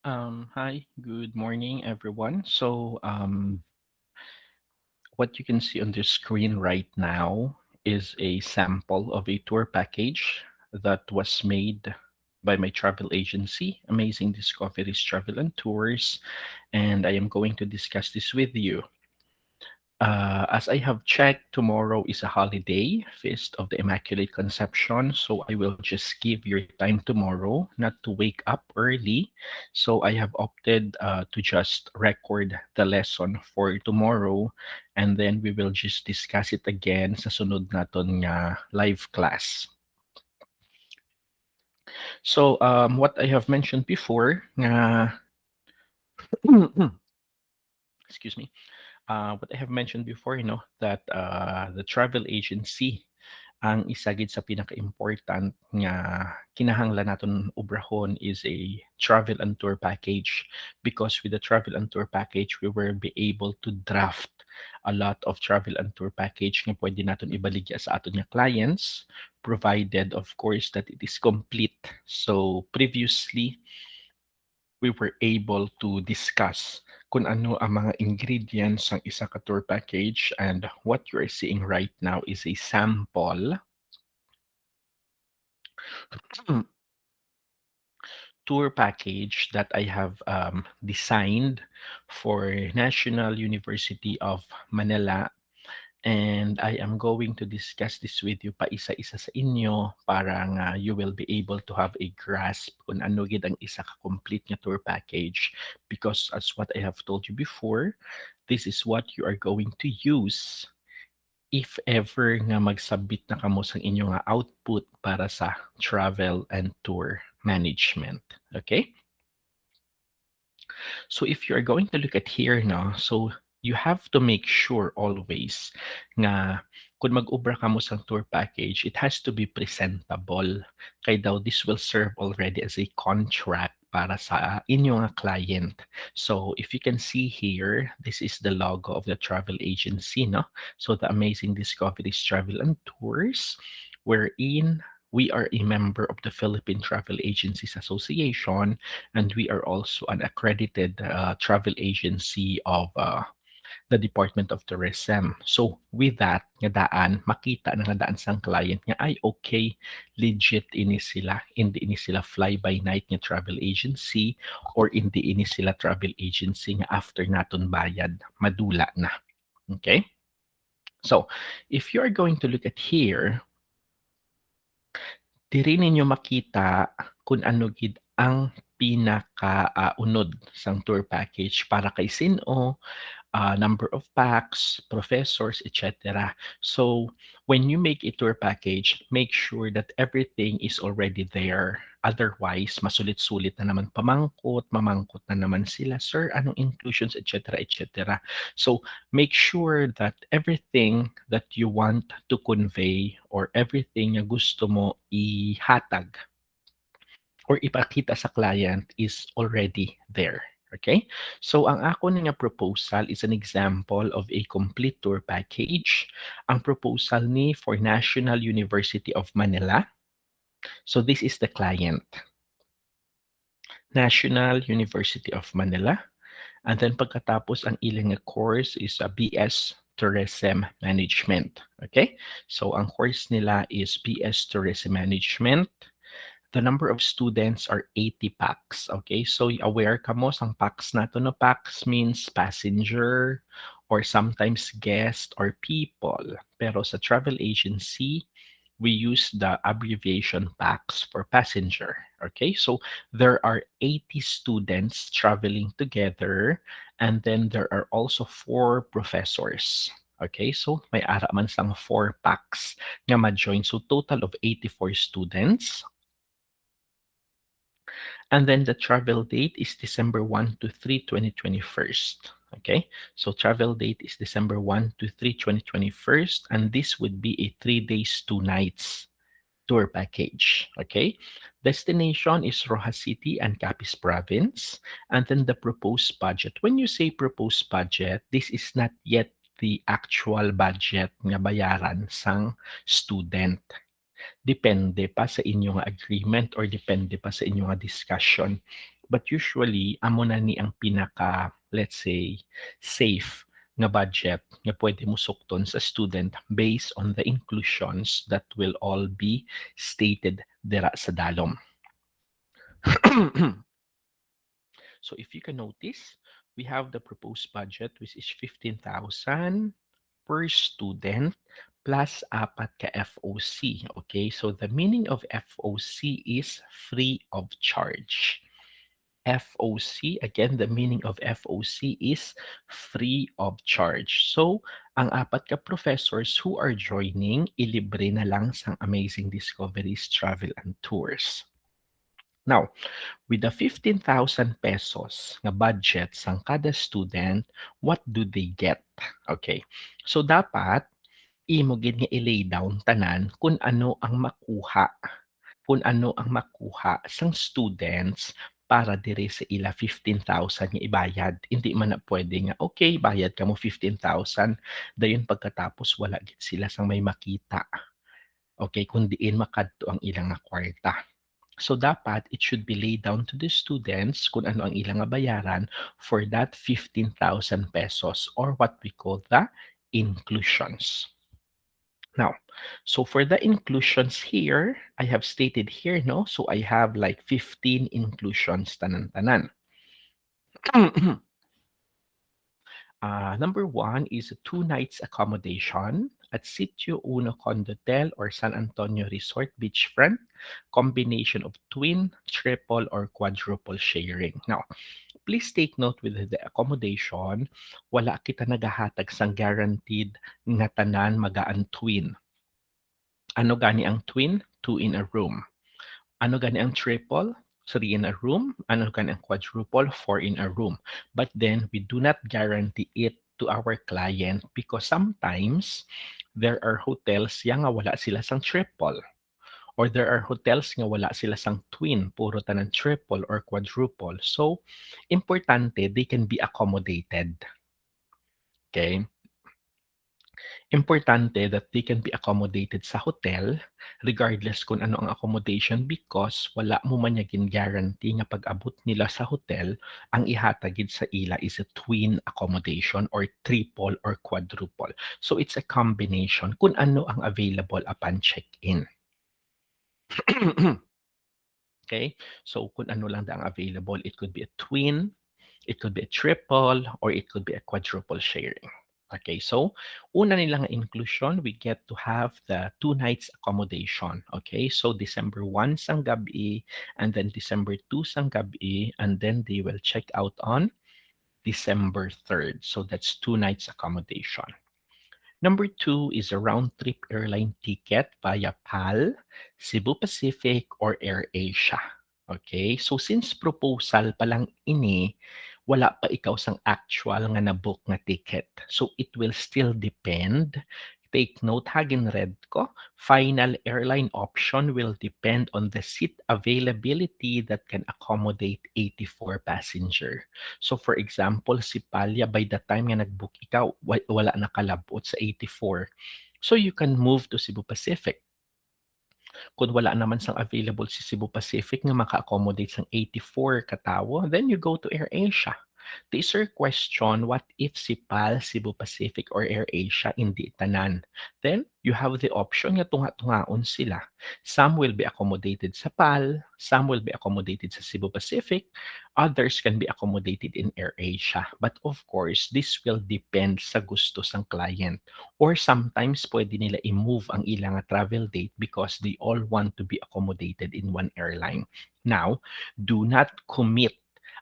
Hi, good morning, everyone. What you can see on the screen right now is a sample of a tour package that was made by my travel agency, Amazing Discoveries Travel and Tours, and I am going to discuss this with you. As I have checked, tomorrow is a holiday, Feast of the Immaculate Conception. So I will just give your time tomorrow not to wake up early. So I have opted to just record the lesson for tomorrow, and then we will just discuss it again sa sunod naton nga live class. So what I have mentioned before, excuse me, what I have mentioned before, that the travel agency ang isa gid sa pinaka-important nga kinahanglan naton obrahon is a travel and tour package, because with the travel and tour package we will be able to draft a lot of travel and tour package nga pwede naton ibaligya sa aton nga clients, provided of course that it is complete. So previously we were able to discuss kung ano ang mga ingredients ng isa ka tour package, and what you are seeing right now is a sample tour package that I have designed for National University of Manila, and I am going to discuss this with you pa isa-isa sa inyo para nga you will be able to have a grasp kung ano gid ang isa ka complete nga tour package, because as what I have told you before, this is what you are going to use if ever nga mag-submit na kamo sa inyo nga output para sa travel and tour management. Okay? So if you are going to look at here now, so you have to make sure always nga kung mag-ubra ka mo sa tour package, it has to be presentable. Kay daw this will serve already as a contract para sa inyo nga client. So if you can see here, this is the logo of the travel agency, no? So the Amazing Discoveries Travel and Tours, wherein we are a member of the Philippine Travel Agencies Association, and we are also an accredited travel agency of the Department of Tourism. So with that, nga daan, makita na nga daan sang client nga ay okay, legit ini sila, hindi ini sila fly-by-night nga travel agency, or hindi ini sila travel agency nga after naton bayad, madula na. Okay? So, if you are going to look at here, diri ninyo makita kung ano gid ang pinaka-unod sang tour package para kay sino, number of packs, professors, etc. So when you make a tour package, make sure that everything is already there. Otherwise, masulit-sulit na naman mamangkot na naman sila, sir, anong inclusions, etc., etc. So make sure that everything that you want to convey, or everything na gusto mo ihatag or ipakita sa client, is already there. Okay? So, ang ako nga proposal is an example of a complete tour package. Ang proposal ni for National University of Manila. So, this is the client. National University of Manila. And then pagkatapos, ang ilang course is a BS Tourism Management. Okay? So, ang course nila is BS Tourism Management. The number of students are 80 packs. Okay, so aware ka mo sang packs nato, no? Packs means passenger or sometimes guest or people. Pero sa travel agency, we use the abbreviation packs for passenger. Okay, so there are 80 students traveling together, and then there are also 4 professors. Okay, so may ara man sang 4 packs nga ma-join. So total of 84 students. And then the travel date is December 1 to 3, 2021. Okay, so travel date is December 1 to 3, 2021. And this would be a 3 days, 2 nights tour package. Okay, destination is Rojas City and Capiz Province. And then the proposed budget. When you say proposed budget, this is not yet the actual budget nga bayaran sang student. Depende pa sa inyong agreement or depende pa sa inyong discussion But usually, amo na ni ang pinaka, let's say, safe nga budget nga pwede mo sukton sa student based on the inclusions that will all be stated dira sa dalom. So if you can notice, we have the proposed budget which is 15,000 per student plus apat ka FOC. Okay, so the meaning of FOC is free of charge. FOC, again, the meaning of FOC is free of charge. So, ang apat ka professors who are joining, ilibre na lang sang Amazing Discoveries Travel and Tours. Now, with the 15,000 pesos nga budget sang kada student, what do they get? Okay. So dapat imo gid nga i-lay down tanan kung ano ang makuha sang students para diri sa ila 15,000 nga ibayad. Hindi man na pwede nga, okay, bayad ka mo 15,000, dayon pagkatapos wala gid sila sang may makita. Okay, kung diin makadto ang ilang nga kwarta. So dapat it should be laid down to the students kung ano ang ilang nga bayaran for that 15,000 pesos or what we call the inclusions. Now, so for the inclusions here, I have stated here, no? So I have like 15 inclusions tanan-tanan. Number one is a 2 nights accommodation at Sitio Uno Condotel or San Antonio Resort Beachfront, combination of twin, triple, or quadruple sharing. Now, please take note with the accommodation, wala kita nagahatag sang guaranteed nga tanan magaan twin. Ano gani ang twin? 2 in a room. Ano gani ang triple? 3 in a room. Ano gani ang quadruple? 4 in a room. But then, we do not guarantee it to our client because sometimes there are hotels yang nga wala sila sang triple. Or there are hotels nga wala sila sang twin, puro tanan triple or quadruple. So, importante, they can be accommodated. Okay? Importante that they can be accommodated sa hotel regardless kung ano ang accommodation because wala mo man yagin guarantee nga pag-abot nila sa hotel ang ihatagid sa ila is a twin accommodation or triple or quadruple. So it's a combination kung ano ang available upon check-in. Okay? So kung ano lang ang available, it could be a twin, it could be a triple, or it could be a quadruple sharing. Okay, so una nilang inclusion, we get to have the 2 nights accommodation. Okay, so December 1 sang gabi, and then December 2 sang gabi, and then they will check out on December 3rd. So that's 2 nights accommodation. Number 2 is a round-trip airline ticket via PAL, Cebu Pacific, or AirAsia. Okay, so since proposal pa lang ini, wala pa ikaw sang actual nga na-book nga ticket. So it will still depend. Take note, hagin red ko, final airline option will depend on the seat availability that can accommodate 84 passenger. So for example, si Palya, by the time nga nag-book ikaw, wala nakalabot sa 84. So you can move to Cebu Pacific. Kung wala naman sang available si Cebu Pacific nga maka-accommodate sang 84 katawo, then you go to AirAsia. To answer question, what if si PAL, Cebu Pacific, or AirAsia hindi tanan? Then, you have the option nga tunga-tungaon sila. Some will be accommodated sa PAL, some will be accommodated sa Cebu Pacific, others can be accommodated in AirAsia. But of course, this will depend sa gusto sang client. Or sometimes, pwede nila i-move ang ilang travel date because they all want to be accommodated in one airline. Now, do not commit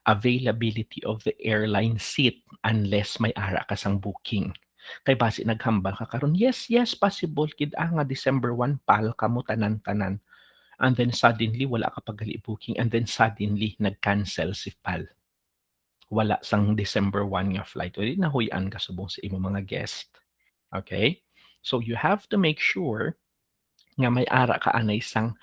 availability of the airline seat unless may ara ka sang booking. Kay base naghambal ka karon, yes, possible kid nga December 1 pal kamo tanan-tanan. And then suddenly wala ka pagali booking and then suddenly nag-cancel si pal. Wala sang December 1 nga flight. O di nahuyan ka subong sa imo mga guest. Okay? So you have to make sure nga may ara ka anay sang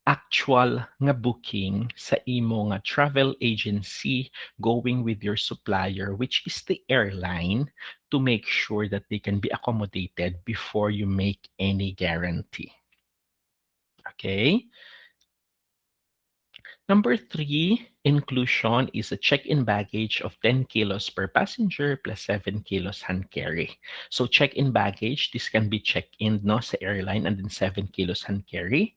actual nga booking sa imo nga travel agency going with your supplier, which is the airline, to make sure that they can be accommodated before you make any guarantee. Okay? Number three, inclusion is a check-in baggage of 10 kilos per passenger plus 7 kilos hand carry. So check-in baggage, this can be check-in no, sa airline and then 7 kilos hand carry.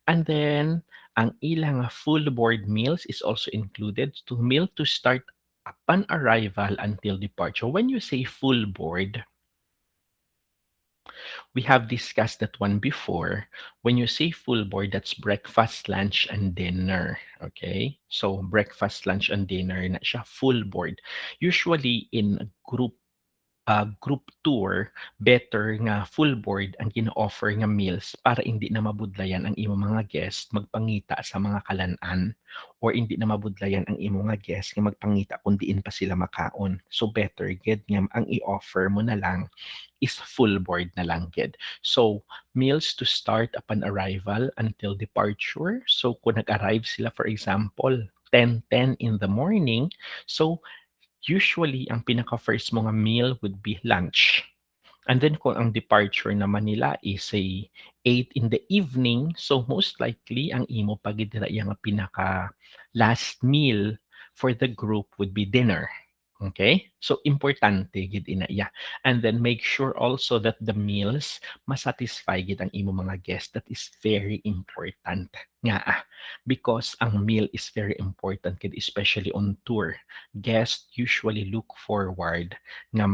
And then, ang ilang full board meals is also included to meal to start upon arrival until departure. When you say full board, we have discussed that one before. When you say full board, that's breakfast, lunch, and dinner. Okay? So, breakfast, lunch, and dinner na siya, full board. Usually, in a group tour, better nga full board ang gina-offer nga meals para hindi na mabudlayan ang imong mga guest magpangita sa mga kalan-an or hindi na mabudlayan ang imong nga guest nga magpangita kung diin pa sila makaon. So better gid nga ang i-offer mo na lang is full board na lang gid. So meals to start upon arrival until departure. So kung nag-arrive sila for example 10:10 in the morning, so usually, ang pinaka-first mo nga meal would be lunch. And then kung ang departure naman nila is say 8 in the evening, so most likely ang imo pagid dira iya nga pinaka last meal for the group would be dinner. Okay? So importante gid ina iya. And then make sure also that the meals masatisfy gid ang imo mga guests. That is very important nga because ang meal is very important gid especially on tour. Guests usually look forward nga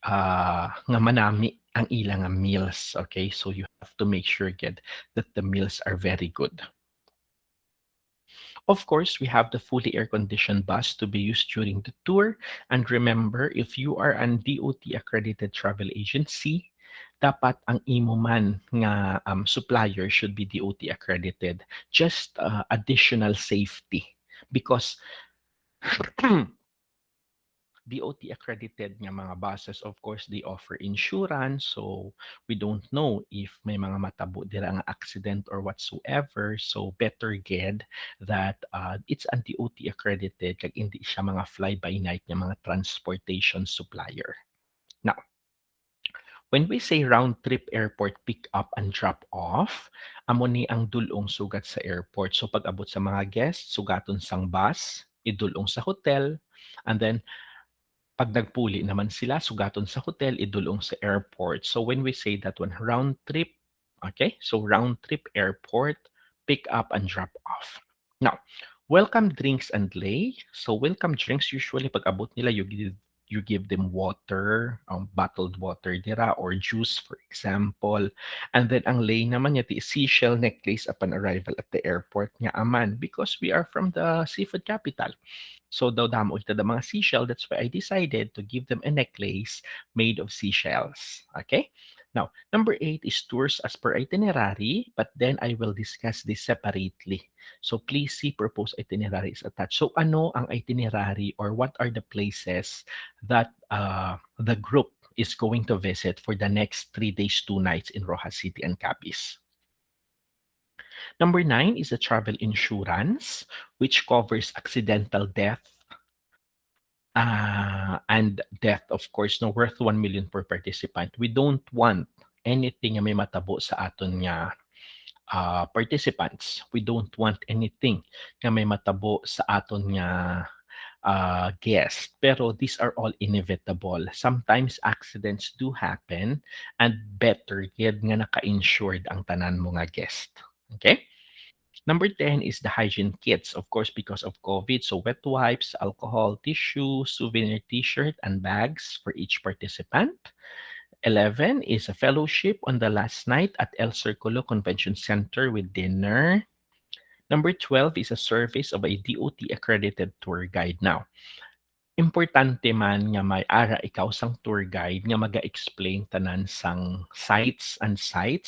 nga manami ang ilang meals, okay? So you have to make sure gid that the meals are very good. Of course, we have the fully air-conditioned bus to be used during the tour. And remember, if you are an DOT accredited travel agency, dapat ang imo man nga supplier should be DOT accredited. Just additional safety because DOT accredited nga mga buses, of course, they offer insurance. So we don't know if may mga matabo dira nga accident or whatsoever. So better get that it's an DOT accredited kag hindi siya mga fly-by-night nga mga transportation supplier. Now, when we say round trip airport pick up and drop off, amo ni ang dulong sugat sa airport. So pag abot sa mga guests, sugaton sang bus, idulong sa hotel, and then pag nagpuli naman sila, sugaton sa hotel, idulong sa airport. So when we say that one, round trip, okay? So round trip airport, pick up and drop off. Now, welcome drinks and lay. So welcome drinks, usually pag abot nila, you give them water, bottled water dira, or juice, for example. And then ang lay naman yati, seashell necklace upon arrival at the airport nga aman because we are from the seafood capital. So daw damo ita the mga seashell. That's why I decided to give them a necklace made of seashells. Okay? Now, number 8 is tours as per itinerary, but then I will discuss this separately. So please see proposed itinerary is attached. So ano ang itinerary or what are the places that the group is going to visit for the next 3 days, 2 nights in Rojas City and Capiz? Number 9 is a travel insurance, which covers accidental death and death, of course, no, worth 1 million per participant. We don't want anything nga may matabo sa aton nga participants. We don't want anything nga may matabo sa aton nga guest. Pero these are all inevitable. Sometimes accidents do happen and better yet nga naka-insured ang tanan mo nga guest. Okay? Number 10 is the hygiene kits, of course, because of COVID. So wet wipes, alcohol, tissue, souvenir t-shirt, and bags for each participant. 11 is a fellowship on the last night at El Circulo Convention Center with dinner. Number 12 is a service of a DOT accredited tour guide. Now, importante man nga may ara ikaw sang tour guide nga maga-explain tanan sang sites,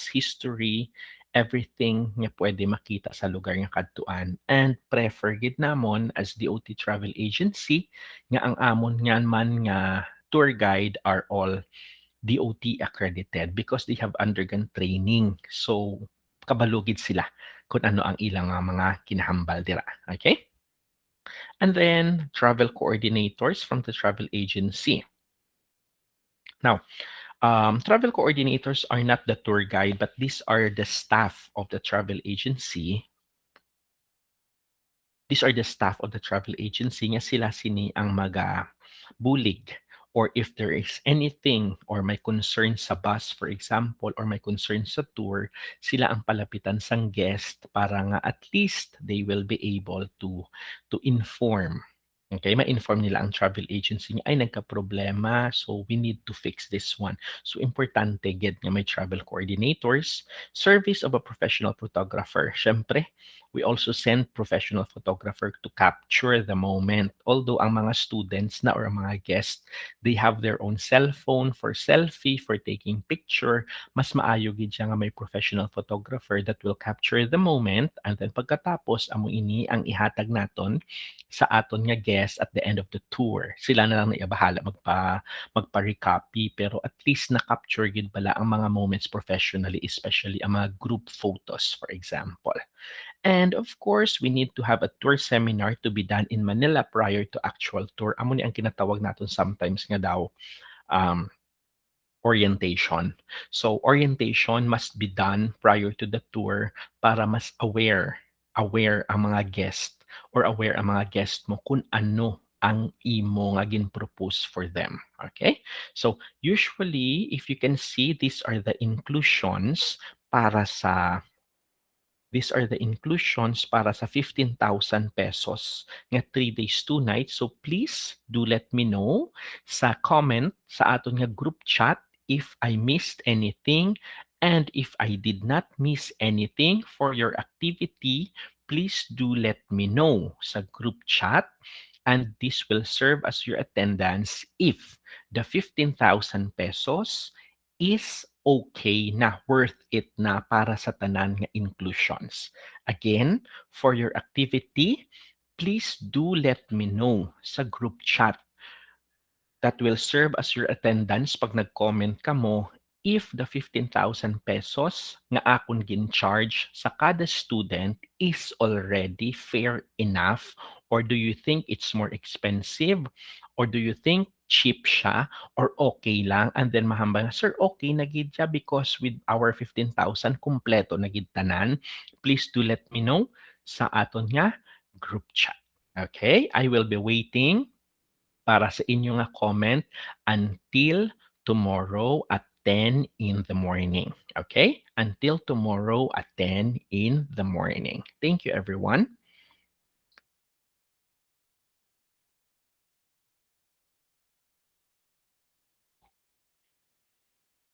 history, everything nga pwede makita sa lugar nga kadtuan. And prefer gid namon as DOT travel agency nga ang amon nga man nga tour guide are all DOT accredited because they have undergone training. So kabalugid sila kung ano ang ilang mga kinahambal dira. Okay? And then travel coordinators from the travel agency. Now, travel coordinators are not the tour guide, but these are the staff of the travel agency these are the staff of the travel agency nga sila sini ang bulig or if there is anything or may concern sa bus for example or may concern sa tour, sila ang palapitan sang guest para nga at least they will be able to inform. Okay, ma-inform nila ang travel agency niya, ay nagka-problema, so we need to fix this one. So importante gid nga may travel coordinators, service of a professional photographer. Syempre, we also send professional photographer to capture the moment. Although ang mga students na or ang mga guests, they have their own cell phone for selfie, for taking picture, mas maayo gid siya nga may professional photographer that will capture the moment and then pagkatapos amo ini ang ihatag naton sa aton nga guest at the end of the tour. Sila na lang na bahala magpa-recopy pero at least na-capture gid bala ang mga moments professionally, especially ang mga group photos for example. And of course, we need to have a tour seminar to be done in Manila prior to actual tour. Amo ni ang kinatawag naton sometimes nga daw um, orientation. So orientation must be done prior to the tour para mas aware ang mga guest or aware ang mga guest mo kung ano ang imo nga gin-propose for them. Okay? So usually, if you can see, para sa these are the inclusions para sa 15,000 pesos nga 3 days, 2 nights. So please do let me know sa comment sa aton nga group chat if I missed anything and if I did not miss anything for your activity, please do let me know sa group chat and this will serve as your attendance if the 15,000 pesos is okay na, worth it na para sa tanan nga inclusions. Again, for your activity, please do let me know sa group chat that will serve as your attendance pag nag-comment ka mo if the 15,000 pesos nga akon gin-charge sa kada student is already fair enough or do you think it's more expensive or do you think cheap siya or okay lang and then mahambal na sir okay na gid siya because with our 15,000 kumpleto na gid tanan, please do let me know sa aton nga group chat. Okay, I will be waiting para sa inyo nga comment until tomorrow at 10 in the morning. Okay? Until tomorrow at 10 in the morning. Thank you, everyone.